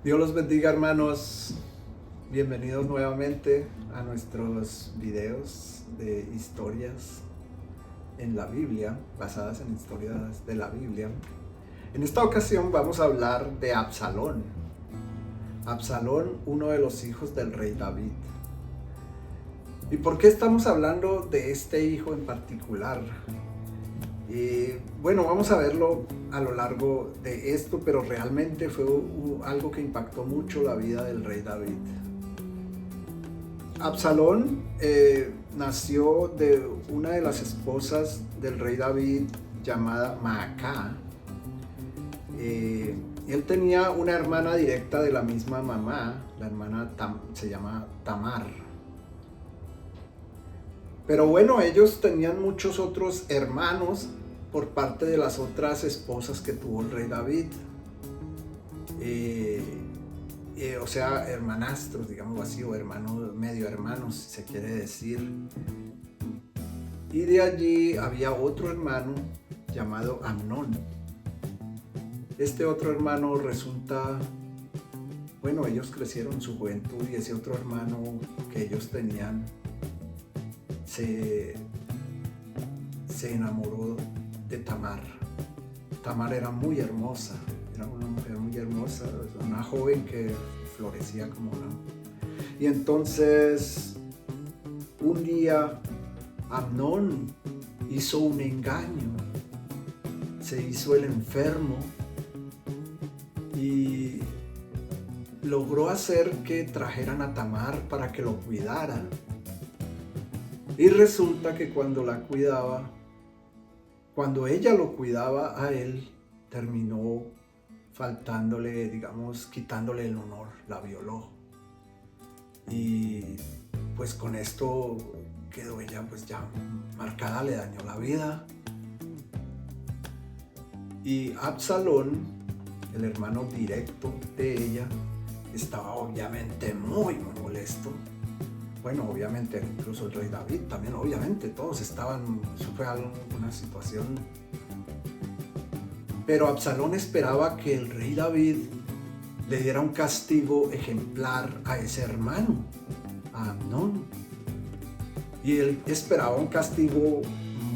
Dios los bendiga, hermanos. Bienvenidos nuevamente a nuestros videos de historias en la Biblia, basadas en historias de la Biblia. En esta ocasión vamos a hablar de Absalón. Absalón, uno de los hijos del rey David. ¿Y por qué estamos hablando de este hijo en particular? Bueno, vamos a verlo a lo largo de esto, pero realmente fue algo que impactó mucho la vida del rey David. Absalón nació de una de las esposas del rey David llamada Maacá. Él tenía una hermana directa de la misma mamá, la hermana se llama Tamar. Pero bueno, ellos tenían muchos otros hermanos por parte de las otras esposas que tuvo el rey David. O sea, hermanastros, digamos así, o hermanos, medio hermanos, si se quiere decir. Y de allí había otro hermano llamado Amnón. Este otro hermano resulta, bueno, ellos crecieron en su juventud y ese otro hermano que ellos tenían se enamoró de Tamar. Tamar era muy hermosa, era una mujer muy hermosa, una joven que florecía como una. Y entonces un día Amnón hizo un engaño, se hizo el enfermo y logró hacer que trajeran a Tamar para que lo cuidara. Y resulta que cuando ella lo cuidaba a él, terminó faltándole, digamos, quitándole el honor, la violó. Y pues con esto quedó ella pues ya marcada, le dañó la vida. Y Absalón, el hermano directo de ella, estaba obviamente muy molesto. Bueno, obviamente, incluso el rey David también, obviamente, todos estaban, eso fue una situación. Pero Absalón esperaba que el rey David le diera un castigo ejemplar a ese hermano, a Amnón. Y él esperaba un castigo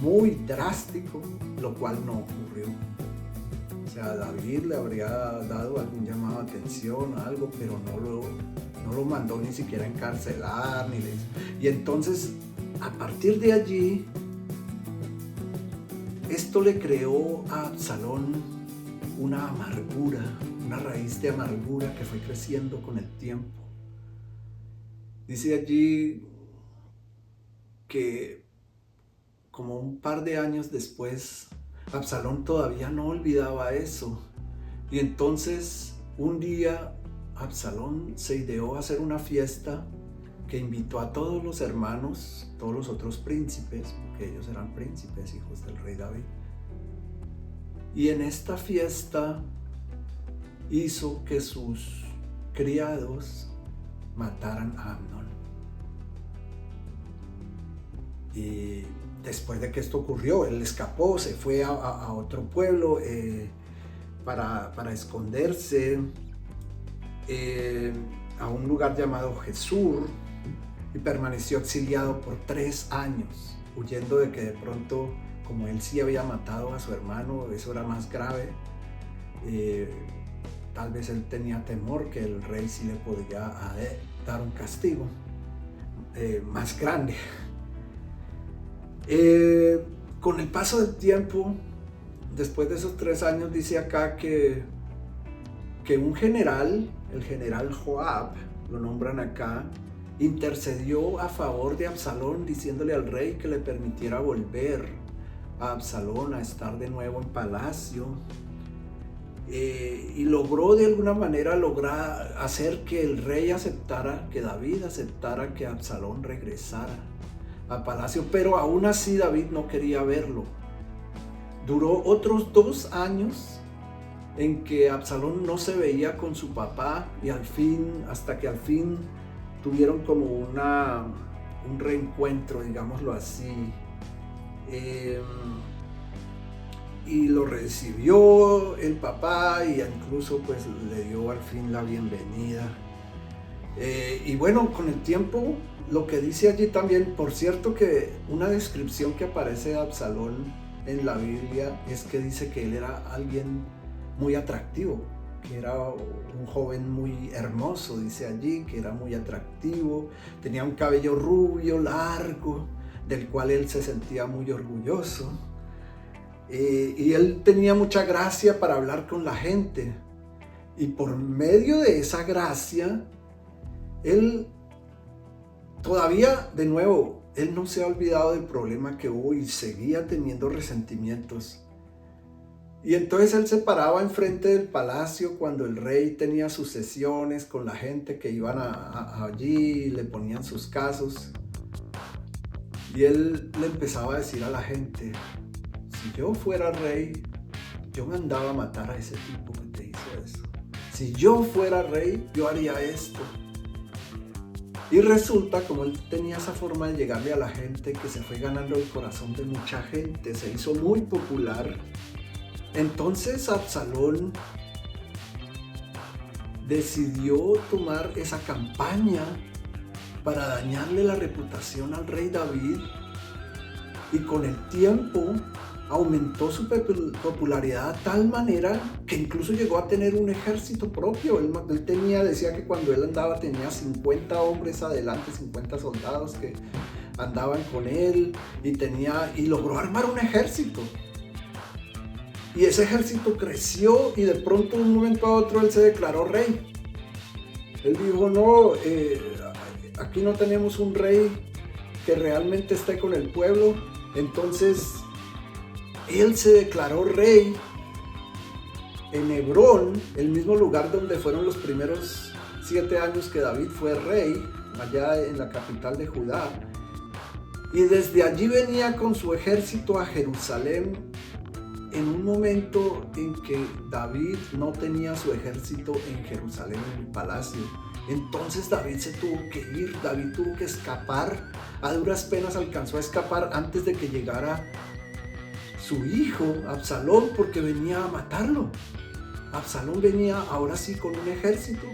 muy drástico, lo cual no ocurrió. O sea, David le habría dado algún llamado de atención, algo, pero no lo mandó ni siquiera a encarcelar. Y entonces, a partir de allí, esto le creó a Absalón una amargura, una raíz de amargura que fue creciendo con el tiempo. Dice allí que como un par de años después, Absalón todavía no olvidaba eso. Y entonces, un día, Absalón se ideó hacer una fiesta que invitó a todos los hermanos, todos los otros príncipes, porque ellos eran príncipes, hijos del rey David. Y en esta fiesta hizo que sus criados mataran a Amnón. Y después de que esto ocurrió, él escapó, se fue a otro pueblo para esconderse. A un lugar llamado Jesur y permaneció exiliado por 3 años, huyendo de que de pronto, como él sí había matado a su hermano, eso era más grave. Tal vez él tenía temor que el rey sí le podría dar un castigo más grande. Con el paso del tiempo, después de esos 3 años, dice acá que un general, el general Joab, lo nombran acá, intercedió a favor de Absalón, diciéndole al rey que le permitiera volver a Absalón a estar de nuevo en palacio. Y logró de alguna manera hacer que el rey aceptara, que David aceptara que Absalón regresara a palacio, pero aún así David no quería verlo. Duró otros 2 años en que Absalón no se veía con su papá y hasta que al fin tuvieron como un reencuentro, digámoslo así. y lo recibió el papá y incluso pues le dio al fin la bienvenida. Y bueno, con el tiempo, lo que dice allí también, por cierto, que una descripción que aparece de Absalón en la Biblia es que dice que él era alguien muy atractivo, que era un joven muy hermoso, dice allí, que era muy atractivo, tenía un cabello rubio, largo, del cual él se sentía muy orgulloso. Y él tenía mucha gracia para hablar con la gente. Y por medio de esa gracia, él todavía, de nuevo, él no se ha olvidado del problema que hubo y seguía teniendo resentimientos. Y entonces él se paraba enfrente del palacio cuando el rey tenía sus sesiones con la gente que iban allí y le ponían sus casos. Y él le empezaba a decir a la gente: si yo fuera rey, yo mandaba a matar a ese tipo que te hizo eso. Si yo fuera rey, yo haría esto. Y resulta, como él tenía esa forma de llegarle a la gente, que se fue ganando el corazón de mucha gente, se hizo muy popular. Entonces Absalón decidió tomar esa campaña para dañarle la reputación al rey David, y con el tiempo aumentó su popularidad a tal manera que incluso llegó a tener un ejército propio. Él decía que cuando él andaba tenía 50 hombres adelante, 50 soldados que andaban con él, y logró armar un ejército. Y ese ejército creció y de pronto de un momento a otro él se declaró rey. Él dijo: no, aquí no tenemos un rey que realmente esté con el pueblo. Entonces él se declaró rey en Hebrón, el mismo lugar donde fueron los primeros 7 años que David fue rey, allá en la capital de Judá. Y desde allí venía con su ejército a Jerusalén, en un momento en que David no tenía su ejército en Jerusalén, en el palacio. Entonces David se tuvo que ir, David tuvo que escapar. A duras penas alcanzó a escapar antes de que llegara su hijo Absalón, porque venía a matarlo. Absalón venía ahora sí con un ejército,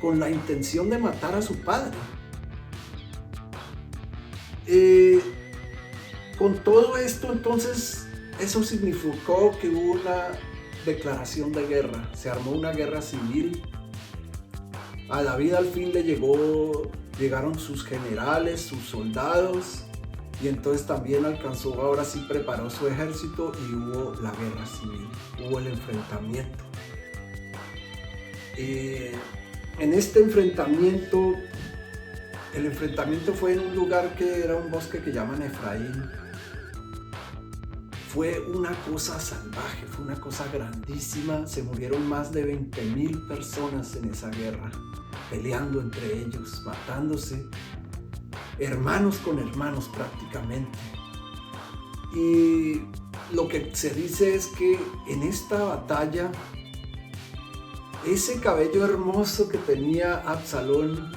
con la intención de matar a su padre. Con todo esto, entonces, eso significó que hubo una declaración de guerra. Se armó una guerra civil. A David al fin llegaron sus generales, sus soldados, y entonces también ahora sí preparó su ejército y hubo la guerra civil, hubo el enfrentamiento. En este enfrentamiento, el enfrentamiento fue en un lugar que era un bosque que llaman Efraín. Fue una cosa salvaje, fue una cosa grandísima. Se murieron más de 20,000 personas en esa guerra, peleando entre ellos, matándose, hermanos con hermanos prácticamente. Y lo que se dice es que en esta batalla, ese cabello hermoso que tenía Absalón,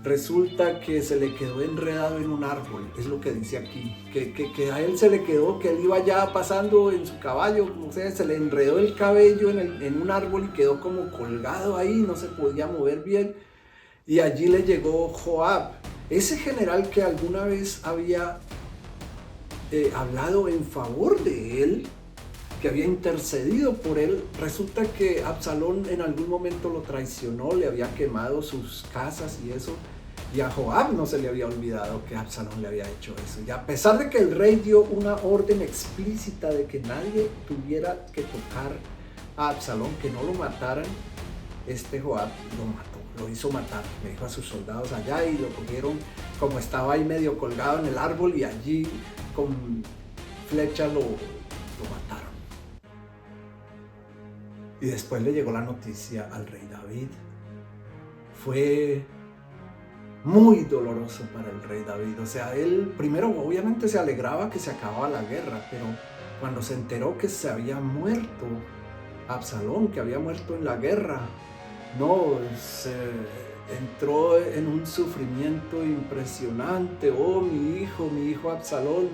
resulta que se le quedó enredado en un árbol, es lo que dice aquí, que a él se le quedó, que él iba ya pasando en su caballo, o sea, se le enredó el cabello en un árbol y quedó como colgado ahí, no se podía mover bien. Y allí le llegó Joab, ese general que alguna vez había hablado en favor de él, que había intercedido por él. Resulta que Absalón en algún momento lo traicionó, le había quemado sus casas y eso, y a Joab no se le había olvidado que Absalón le había hecho eso. Y a pesar de que el rey dio una orden explícita de que nadie tuviera que tocar a Absalón, que no lo mataran, Joab lo mató, lo hizo matar. Le dijo a sus soldados allá y lo cogieron como estaba ahí medio colgado en el árbol, y allí con flecha lo mataron. Y después le llegó la noticia al rey David. Fue muy doloroso para el rey David. O sea, él primero obviamente se alegraba que se acababa la guerra, pero cuando se enteró que se había muerto Absalón, que había muerto en la guerra, se entró en un sufrimiento impresionante. Oh, mi hijo Absalón,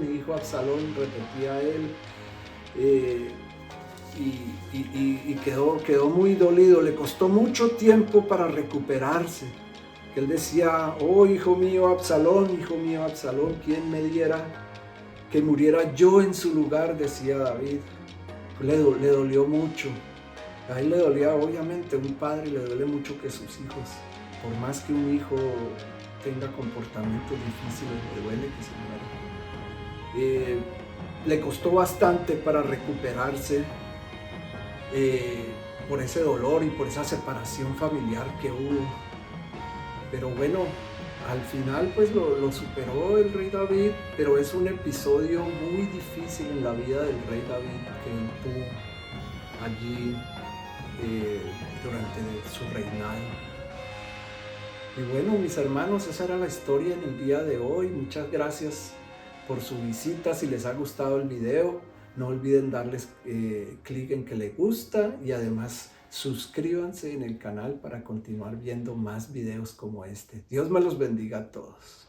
repetía él. eh, y quedó muy dolido. Le costó mucho tiempo para recuperarse. Que él decía: oh, hijo mío Absalón, ¿quién me diera que muriera yo en su lugar? Decía David. Le dolió mucho. A él le dolía, obviamente, a un padre le duele mucho que sus hijos, por más que un hijo tenga comportamientos difíciles, le duele que se muera. Le costó bastante para recuperarse por ese dolor y por esa separación familiar que hubo. Pero bueno, al final pues lo superó el rey David, pero es un episodio muy difícil en la vida del rey David que él tuvo allí durante su reinado. Y bueno, mis hermanos, esa era la historia en el día de hoy. Muchas gracias por su visita. Si les ha gustado el video, no olviden darles clic en que les gusta y además suscríbanse en el canal para continuar viendo más videos como este. Dios me los bendiga a todos.